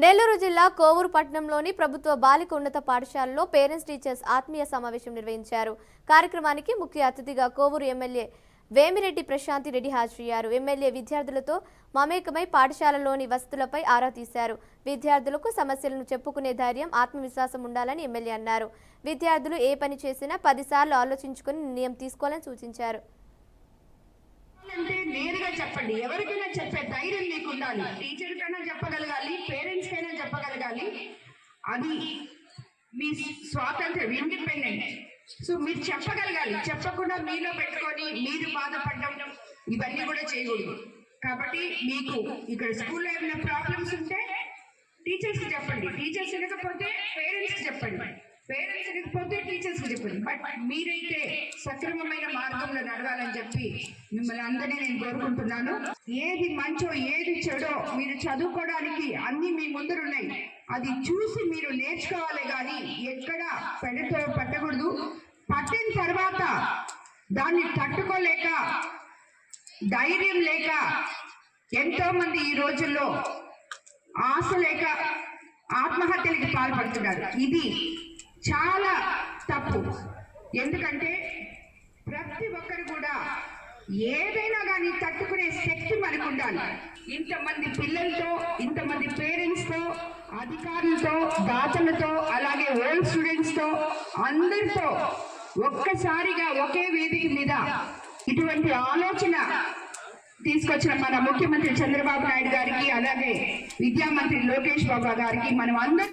నెల్లూరు జిల్లా కోవూరు పట్టణంలోని ప్రభుత్వ బాలిక ఉన్నత పాఠశాలలో పేరెంట్స్ టీచర్స్ ఆత్మీయ సమావేశం నిర్వహించారు. కార్యక్రమానికి ముఖ్య అతిథిగా కోవూరు ఎమ్మెల్యే వేమిరెడ్డి ప్రశాంతి రెడ్డి హాజరయ్యారు. ఎమ్మెల్యే విద్యార్థులతో మమేకమై పాఠశాలలోని వసతులపై ఆరా తీశారు. విద్యార్థులకు సమస్యలను చెప్పుకునే ధైర్యం, ఆత్మవిశ్వాసం ఉండాలని ఎమ్మెల్యే అన్నారు. విద్యార్థులు ఏ పని చేసినా 10 సార్లు ఆలోచించుకుని నిర్ణయం తీసుకోవాలని సూచించారు. అంటే నేరుగా చెప్పండి, ఎవరికైనా చెప్పే ధైర్యం మీకు ఉండాలి. టీచర్ కైనా చెప్పగలగాలి, పేరెంట్స్ కైనా చెప్పగలగాలి. అది మీ స్వాతంత్రం, ఇండిపెండెంట్. సో మీరు చెప్పగలగాలి. చెప్పకుండా మీలో పెట్టుకొని మీరు బాధపడడం ఇవన్నీ కూడా చేయకూడదు. కాబట్టి మీకు ఇక్కడ స్కూల్లో ఏమైనా ప్రాబ్లమ్స్ ఉంటే టీచర్స్కి చెప్పండి, టీచర్స్ వినకపోతే పేరెంట్స్కి చెప్పండి, పేరెంట్స్ వినకపోతే టీచర్స్కి చెప్పండి. బట్ మీరైతే సక్రమమైన మార్గంలో నడవాలని చెప్పి మిమ్మల్ని అందరినీ నేను కోరుకుంటున్నాను. ఏది మంచో ఏది చెడో మీరు చదువుకోవడానికి అన్ని మీ ముందరున్నాయి. అది చూసి మీరు నేర్చుకోవాలి, కానీ ఎక్కడ పట్టకూడదు. పట్టిన తర్వాత దాన్ని తట్టుకోలేక, ధైర్యం లేక ఎంతో మంది ఈ రోజుల్లో ఆశ లేక ఆత్మహత్యలకి పాల్పడుతున్నారు. ఇది చాలా తప్పు. ఎందుకంటే ప్రతి ఒక్కరు కూడా ఏదైనా కానీ తట్టుకునే శక్తి మనకు ఉండాలి. ఇంతమంది పిల్లలతో, ఇంతమంది పేరెంట్స్తో, అధికారులతో, దాతలతో, అలాగే ఓల్డ్ స్టూడెంట్స్తో, అందరితో ఒక్కసారిగా ఒకే వేదిక మీద ఇటువంటి ఆలోచన తీసుకొచ్చిన మన ముఖ్యమంత్రి చంద్రబాబు నాయుడు గారికి, అలాగే విద్యామంత్రి లోకేష్ బాబు గారికి మనం అందరం